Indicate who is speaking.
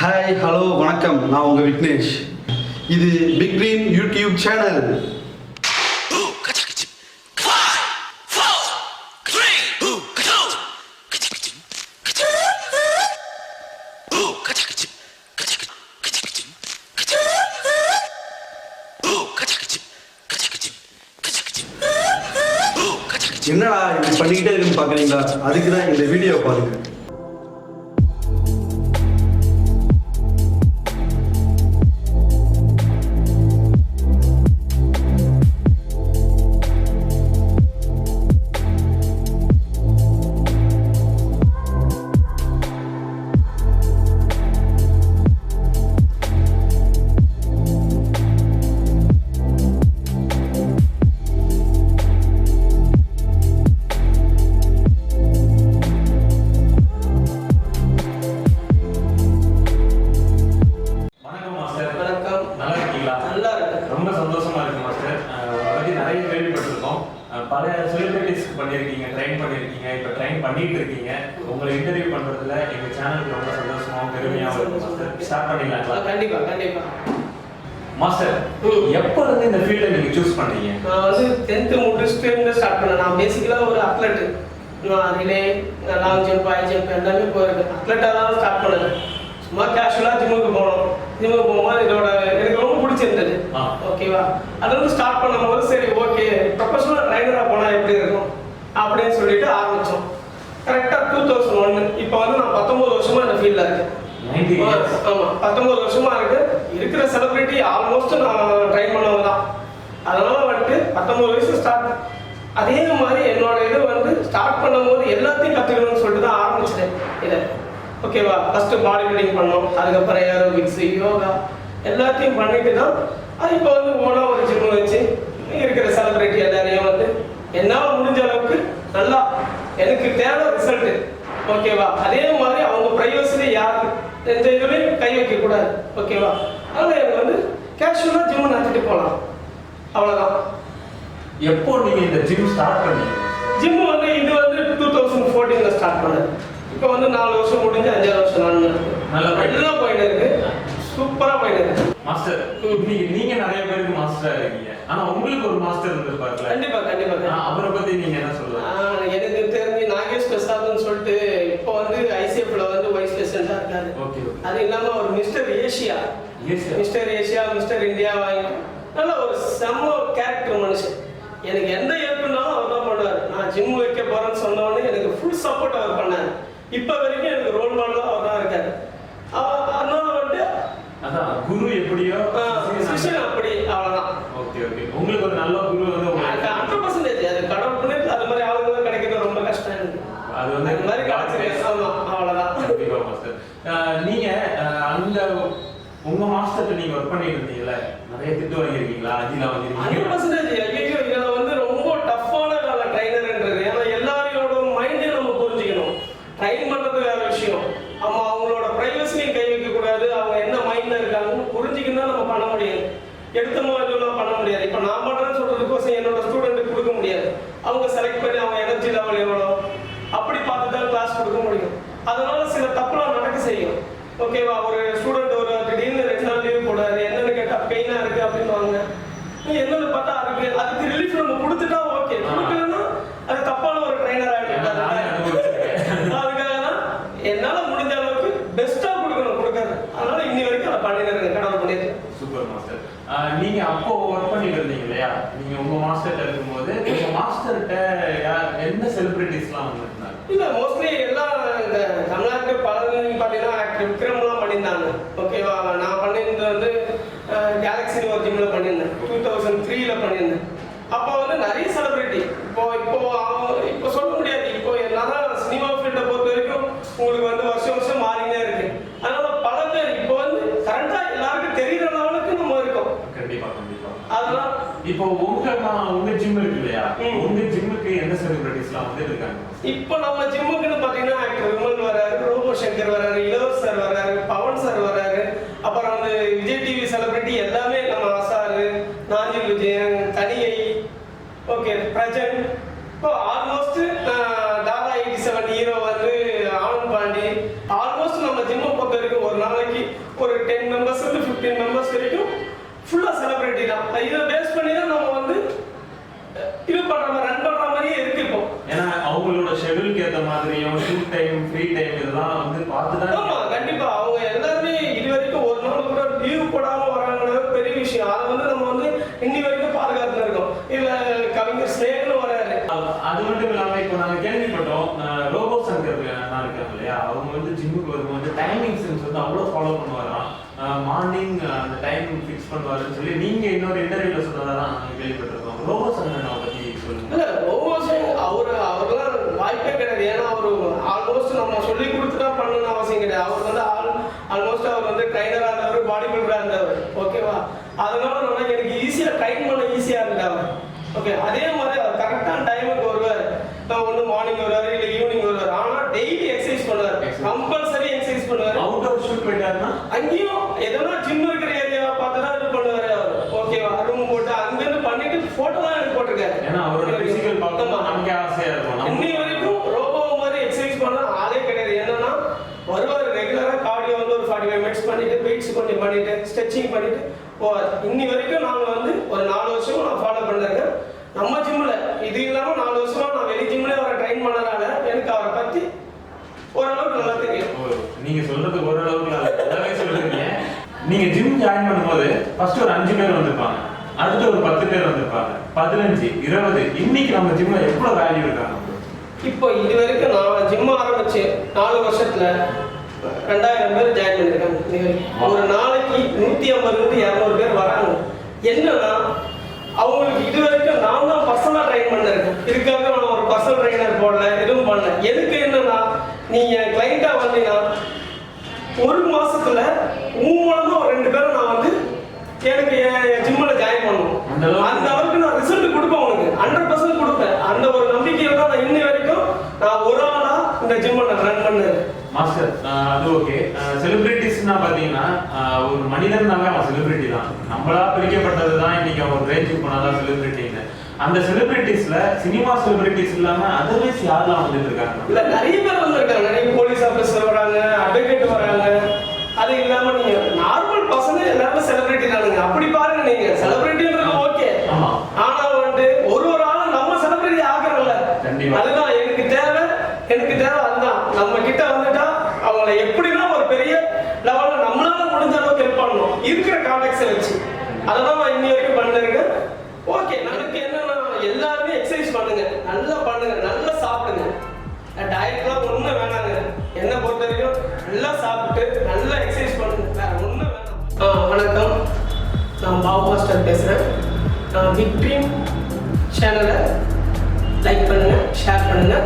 Speaker 1: Hi hello வணக்கம், நான் உங்கள் விக்னேஷ். இது பிக் ட்ரீம் யூடியூப் சேனல். என்னடா இப்படி பண்ணிக்கிட்டே இருக்குன்னு பார்க்குறீங்களா? அதுக்கு தான் இந்த வீடியோ பாருங்க.
Speaker 2: ரொம்ப சந்தோஷமா இருக்கு மாஸ்டர். பத்தி நிறைய கேள்விப்பட்டிருக்கோம். பல செலிபிரிட்டிஸ்க்கு பண்ணியிருக்கீங்க, ட்ரெயின் பண்ணியிருக்கீங்க, இப்போ ட்ரெயின் பண்ணிட்டு இருக்கீங்க. உங்களை இன்டர்வியூ பண்றதுல எங்க சேனலுக்கு ரொம்ப சந்தோஷமாவும் பெருமையாகவும் இருக்கு மாஸ்டர். ஸ்டார்ட் பண்ணிடலாங்களா?
Speaker 3: கண்டிப்பா கண்டிப்பா.
Speaker 2: மாஸ்டர், எப்போ இருந்து இந்த ஃபீல்டை நீங்க சூஸ் பண்ணீங்க?
Speaker 3: நான் வந்து 10th முடிச்சுட்டு ஸ்டார்ட் பண்ணேன். நான் பேசிக்கலா ஒரு அத்லெட். நான் relay, long jump, high jump எல்லாமே போயிருக்கேன். அத்லெட்டாக தான் ஸ்டார்ட் பண்ணேன். சும்மா கேஷுவலாக ஜிம்முக்கு போனோம். ஜிம்முக்கு போகும்போது இதோட எனக்கு ரொம்ப பிடிச்சிருந்தது. ஓகேவா, அது வந்து ஸ்டார்ட் பண்ணும்போது சரி ஓகே ப்ரொஃபஷனல் ட்ரைனராக போனால் எப்படி இருக்கும் அப்படின்னு சொல்லிட்டு ஆரம்பித்தோம். கரெக்டாக 2001. இப்போ வந்து நான் 19 வருஷமா இந்த ஃபீல்டில் இருக்கேன். ஆமாம், 19 வருஷமா இருக்கு. இருக்கிற செலிபிரிட்டி ஆல்மோஸ்ட் நான் ட்ரைன் பண்ணவங்க தான். அதனால வந்துட்டு 19 வயசு ஸ்டார்ட். அதே மாதிரி என்னோட இது வந்து ஸ்டார்ட் பண்ணும்போது எல்லாத்தையும் கற்றுக்கணும்னு சொல்லிட்டு தான் ஆரம்பிச்சிட்டேன் இதை. ஓகேவா, ஃபர்ஸ்ட் பாடி பில்டிங் பண்ணோம், அதுக்கப்புறம் ஏரோபிக்ஸ், யோகா எல்லாத்தையும் பண்ணிட்டு தான் அது இப்போ வந்து ஓனா ஒரு ஜிம் வச்சு இருக்கிற செலிபிரிட்டி எல்லாரையும் வந்து என்னால் முடிஞ்ச அளவுக்கு நல்லா எனக்கு தேவை ரிசல்ட்டு. ஓகேவா, அதே மாதிரி அவங்க ப்ரைவசில யாரும் எந்த இதுலையும் கை வைக்கக்கூடாது. ஓகேவா, அதனால் எனக்கு வந்து கேஷுவலாக ஜிம் நடத்திட்டு போகலாம், அவ்வளோதான்.
Speaker 2: எப்போ நீங்க இந்த ஜிம் ஸ்டார்ட் பண்ணீங்க?
Speaker 3: ஜிம் வந்து இது வந்து 2014 ஸ்டார்ட் பண்ணது. இப்போ வந்து 4 வருஷம் முடிஞ்சு 5 வருஷம் நல்லா போயிட்டு இருக்கு. சூப்பரா போயிட்டு இருக்கு
Speaker 2: மாஸ்டர். நீங்க நிறைய பேருக்கு மாஸ்டரா இருக்கீங்க, ஆனா உங்களுக்கு ஒரு மாஸ்டர் இருந்திருப்பாருல?
Speaker 3: கண்டிப்பா கண்டிப்பா.
Speaker 2: அவரை பத்தி நீங்க என்ன சொல்லுங்க?
Speaker 3: எனக்கு தெரிஞ்சு நாகேஷ் பிரசாத்னு சொல்லிட்டு இப்போ வந்து ஐசிஎஃப்ல வந்து வைஸ் பிரசிடென்டா இருக்காரு. அது இல்லாம ஒரு மிஸ்டர் ஏசியா, மிஸ்டர் இந்தியா வாங்கி நல்ல ஒரு செம்ம கேரக்டர் மனுஷன். எனக்கு எந்த ஹெல்ப்னாலும் அவர் தான் பண்ணுவார். நான் ஜிம் வைக்க போறேன்னு சொன்னோடனே எனக்கு ஃபுல் சப்போர்ட் அவர் பண்ணார். இப்போ வரைக்கும் எனக்கு ரோல் மாடலாக அவர் தான் இருக்காரு. அதனால வந்துட்டு
Speaker 2: அதான் குரு எப்படியோ
Speaker 3: சிஷன் அப்படி, அவ்வளோதான்.
Speaker 2: Okay okay. உங்களுக்கு ஒரு நல்ல குரு வந்து
Speaker 3: 100% அது கடவுள் புண்ணியத்தில் அது மாதிரி ஆளுங்க கிடைக்கிறது ரொம்ப கஷ்டம் எனக்கு.
Speaker 2: அது வந்து
Speaker 3: அந்த மாதிரி கிடைச்சிருக்கு. ஆமாம், அவ்வளோதான்.
Speaker 2: கண்டிப்பாக மாஸ்டர். நீங்க அந்த உங்க மாஸ்டர்கிட்ட நீங்க ஒர்க் பண்ணிட்டு இருந்தீங்கல்ல, நிறைய திட்டு வாங்கியிருக்கீங்களா? அஜிலா வாங்கியிருக்கீங்க?
Speaker 3: 100%. ஐயோ, இதில் வந்து ரொம்ப டஃப்பான வேலை ட்ரைனர்ன்றது. ஏன்னா எல்லாரையோட மைண்டே நம்ம புரிஞ்சுக்கணும். ட்ரைன் பண்ணுறது வேற விஷயம். ஆமாம், அவங்களோட ப்ரைவசிலையும் கை வைக்கக்கூடாது. அவங்க என்ன மைண்டில் இருக்காங்கன்னு புரிஞ்சுக்கின்னு தான் நம்ம பண்ண முடியாது. எடுத்த மாதிரிலாம் பண்ண முடியாது. இப்போ நான் பண்ணுறேன்னு சொல்கிறதுக்கோசம் என்னோட ஸ்டூடெண்ட்டுக்கு கொடுக்க முடியாது. அவங்க செலக்ட் பண்ணி அவங்க எனர்ஜி லெவல் எவ்வளோ அப்படி பார்த்து தான் கிளாஸ் கொடுக்க முடியும். அதனால சில தப்புலாம் நடக்க செய்யும். ஓகேவா, ஒரு ஸ்டூடெண்ட் ஒரு திடீர்னு 2 நாள் லீவ் போடாது. என்னன்னு கேட்டால் பெயினாக இருக்குது அப்படின்வாங்க. என்னன்னு பார்த்தா அதுக்கு ரிலீஃப் நம்ம கொடுத்துட்டா ஓகே, கொடுக்கலன்னா அது தப்பான ஒரு ட்ரைனர் ஆகிடுது. அதுக்காக தான் என்னால் முடிஞ்ச அளவுக்கு பெஸ்ட்டாக கொடுக்காது. அதனால இன்னி வரைக்கும் அதை பண்ணிடுறேன், கடவுள் பண்ணிடுறேன்.
Speaker 2: Super master. நீங்க அப்போ ஒர்க் பண்ணிட்டு இருந்தீங்க இல்லையா? நீங்க உங்க மாஸ்டர்கிட்ட இருக்கும்போது உங்க மாஸ்டர்கிட்ட என்ன செலிபிரிட்டிஸ்லாம் வந்துருந்தாங்க?
Speaker 3: இல்லை, மோஸ்ட்லி எல்லாம் இந்த தமிழ்நாட்டு பலரும் பார்த்தீங்கன்னா விக்ரம்லாம் பண்ணியிருந்தாங்க. ஓகேவா, நான் பண்ணியிருந்தது வந்து கேலக்ஸின்னு ஒரு ஜிம்மில் பண்ணியிருந்தேன். 2003 பண்ணியிருந்தேன். அப்போ வந்து நிறைய செலிபிரிட்டி இப்போ சொல்ல முடியாது. இப்போ எல்லாரும் சினிமா ஃபீல்டை பொறுத்த வரைக்கும் உங்களுக்கு வந்து வருஷம் மாறினே இருக்கு. அதனால பல பேர் இப்போ வந்து கரெக்டா எல்லாருக்கும் தெரிகிற லெவலுக்கு நம்ம இருக்கோம்.
Speaker 2: கண்டிப்பா கண்டிப்பா.
Speaker 3: அதெல்லாம்
Speaker 2: இப்போ உங்க ஜிம் இருக்கு இல்லையா? உங்க ஜிம்முக்கு எந்த செலிபிரிட்டிஸ்லாம் வந்து இருக்காங்க?
Speaker 3: இப்போ நம்ம ஜிம்முக்குன்னு பார்த்தீங்கன்னா ஆக்டர் விமல் வராரு, ரோபோ சங்கர் வராரு, இளவர் சார் வராரு, பவன் சார் வராரு. அப்புறம் வந்து விஜய் டிவி செலிபிரிட்டி எல்லாமே நம்ம ஆசாரு, நாஞ்சில் விஜயன், தனியை, ஓகே பிரஜன். இப்போ ஆல்மோஸ்ட் தாதா 87 ஹீரோ வந்து ஆனந்த் பாண்டி. ஆல்மோஸ்ட் நம்ம ஜிம்மை பொறுத்த வரைக்கும் ஒரு நாளைக்கு 15 மெம்பர்ஸ் வரைக்கும் ஃபுல்லாக செலிபிரிட்டி தான். இதை பேஸ் பண்ணி தான் நம்ம வந்து இது பண்ணுற மாதிரி ரன் பண்ணுற மாதிரியே இருக்கு இப்போ.
Speaker 2: ஏன்னா அவங்களோட ஷெட்யூலுக்கு ஏற்ற மாதிரியும் ஷூட் டைம் ஃப்ரீ டைம் இதெல்லாம் வந்து பார்த்து தான்.
Speaker 3: ஆமாம் கண்டிப்பாக அவங்க எல்லாருமே இது வரைக்கும் ஒரு நாள் கூட லீவ் போடாமல் வராங்கன்னு பெரிய விஷயம். அதை வந்து நம்ம வந்து இன்னி வரைக்கும் பாதுகாத்துன்னு இருக்கோம். இதில் கவிஞர் ஸ்னேகனும் வராரு.
Speaker 2: அது மட்டும் இல்லாமல் இப்போ நாங்கள் கேள்விப்பட்டோம் ரோபோ சங்கர் அண்ணா இருக்காங்க இல்லையா, அவங்க வந்து ஜிம்முக்கு வரும்போது டைமிங் சென்ஸ் வந்து அவ்வளோ ஃபாலோ பண்ணுவாராம். மார்னிங் அந்த டைம் ஃபிக்ஸ் பண்ணுவாருன்னு சொல்லி நீங்கள் இன்னொரு இன்டர்வியூவில் சொன்னதான் நாங்கள் கேள்விப்பட்டிருக்கோம். ரோபோ சங்கர் அண்ணாவை பற்றி சொல்லுங்கள்.
Speaker 3: இல்லை ரோபோ சங்கர் அவர்லாம் வாய்ப்பே கிடையாது. ஏன்னா அவர் ஆல்மோஸ்ட் நம்ம சொல்லி கொடுத்துட்டா பண்ணணும்னு அவசியம் கிடையாது. அவர் வந்து ஆல்மோஸ்ட் அவர் வந்து ட்ரைனராக இருந்தவர், பாடி பில்டராக இருந்தவர். ஓகேவா, அதனால நம்ம எனக்கு ஈஸியாக ட்ரைன் பண்ண ஈஸியாக இருந்தவர். ஓகே, அதே மாதிரி அவர் கரெக்டான டைமுக்கு வருவார். ஒன்று மார்னிங் வருவார், இல்லை ஈவினிங் வருவார். ஆனால் டெய்லி எக்ஸசைஸ் பண்ணுவார், கம்பல்சரி எக்ஸசைஸ் பண்ணுவார்.
Speaker 2: அவுட் ஆஃப் ஷூட் போயிட்டாருன்னா
Speaker 3: அங்கேயும் எதனா ஜிம் இருக்கிற ஏரியாவை பார்த்து தான் இது பண்ணுவார் அவர். ஓகேவா, ரூம் போட்டு அங்கேருந்து பண்ணிட்டு ஃபோட்டோலாம் எனக்கு போட்டிருக்காரு.
Speaker 2: ஏன்னா அவரோட பிசிக்கல் பார்க்கணும் நமக்கே ஆசையாக இருக்கும்.
Speaker 3: இன்னி வரைக்கும் ரோபோ மாதிரி எக்ஸசைஸ் பண்ண ஆளே கிடையாது. என்னன்னா வருவார் ரெகுலராக கார்டியோ வந்து ஒரு 45 மினிட்ஸ் பண்ணிட்டு வெயிட்ஸ் கொஞ்சம் பண்ணிட்டு ஸ்ட்ரெச்சிங் பண்ணிட்டு போவார். இன்னி வரைக்கும் நாங்கள் வந்து ஒரு 4 வருஷம் நான் ஃபாலோ பண்ணிருக்கேன் நம்ம ஜிம்மில். இது இல்லாமல் 4 வருஷமா நான் வெளி ஜிம்லேயே அவரை ட்ரைன் பண்ணனால எனக்கு அவரை பற்றி ஓரளவுக்கு நல்லா தெரியும்.
Speaker 2: நீங்க சொல்றது ஓரளவுக்கு நல்லாவே சொல்றீங்க. நீங்க ஜிம் ஜாயின் பண்ணும்போது ஃபர்ஸ்ட் ஒரு 5 பேர் வந்திருப்பாங்க, அடுத்து ஒரு 10 பேர் வந்திருப்பாங்க, 15, 20. இன்னைக்கு நம்ம ஜிம்ல எவ்வளவு வேல்யூ இருக்காங்க?
Speaker 3: இப்போ இது வரைக்கும் நான் ஜிம் ஆரம்பிச்சு 4 வருஷத்துல 2000 பேர் ஜாயின் பண்ணிருக்காங்க. ஒரு நாளைக்கு 150 to 200 பேர் வராங்க. என்னன்னா அவங்களுக்கு இது வரைக்கும் நான் தான் பர்சனலா ட்ரைன் பண்ணிருக்கேன். இதுக்காக நான் ஒரு பர்சனல் ட்ரைனர் போடல, எதுவும் பண்ணல. எதுக்கு என்னன்னா நீங்க கிளைண்டா வந்தீங்கன்னா ஒரு மாசத்துல மூலமா ஒரு 2 பேரும் நான் வந்து எனக்கு என் ஜிம்ல ஜாயின் பண்ணணும். அந்த அளவுக்கு நான் ரிசல்ட் கொடுப்பேன், உனக்கு 100% கொடுப்பேன். அந்த ஒரு நம்பிக்கையில தான் நான் இன்னி வரைக்கும் நான் ஒரு ஆளா இந்த ஜிம்மை நான் ரன் பண்ணேன்.
Speaker 2: மாஸ்டர் அது ஓகே. செலிபிரிட்டிஸ்னா பாத்தீங்கன்னா ஒரு மனிதனாவே அவன் செலிபிரிட்டி தான். நம்மளா பிரிக்கப்பட்டது தான் இன்னைக்கு அவன் ரேஞ்சுக்கு போனாதான் செலிபிரிட்டின்னு. அந்த செலிபிரிட்டிஸ்ல சினிமா செலிபிரிட்டிஸ் இல்லாம அதர்வைஸ் யாரெல்லாம் வந்துட்டு இருக்காங்க?
Speaker 3: இல்ல நிறைய பேர் வந்திருக்காங்க. நிறைய போலீஸ் ஆபீசர் வராங்க, அட்வொகேட் வராங்க. அது இல்லாம நீங்க நார்மல் பசங்க எல்லாரும் செலிபிரிட்டி தானுங்க. அப்படி பாருங்க, நீங்க செலிபிரிட்டின்றது ஓகே, ஆனா வந்து ஒரு ஆள் நம்ம செலிபிரிட்டி ஆக்குறோம்ல, அதுதான் எனக்கு தேவை. அதுதான் நம்ம கிட்ட வந்துட்டா அவங்கள எப்படின்னா ஒரு பெரிய லெவல்ல நம்மளால முடிஞ்ச அளவுக்கு ஹெல்ப் பண்ணணும் இருக்கிற கான்டாக்ட்ஸை வச்சு. அதெல்லாம் நான் இன்னி வரைக்கும் பண்ணிருக்கேன். ஓகே, நமக்கு என்னன்னா எல்லாருமே எக்ஸசைஸ் பண்ணுங்க, நல்லா பண்ணுங்க, நல்லா சாப்பிடுங்க. டயட்லாம் ஒன்றும் வேணாங்க. என்ன பொறுத்த வரைக்கும் நல்லா சாப்பிட்டு நல்லா எக்ஸசைஸ் பண்ணுங்க, வேற ஒன்றும் வேணாம். வணக்கம், நான் பாபு மாஸ்டர் பேசுகிறேன். பிக் ட்ரீம் சேனலை லைக் பண்ணுங்க, ஷேர் பண்ணுங்க.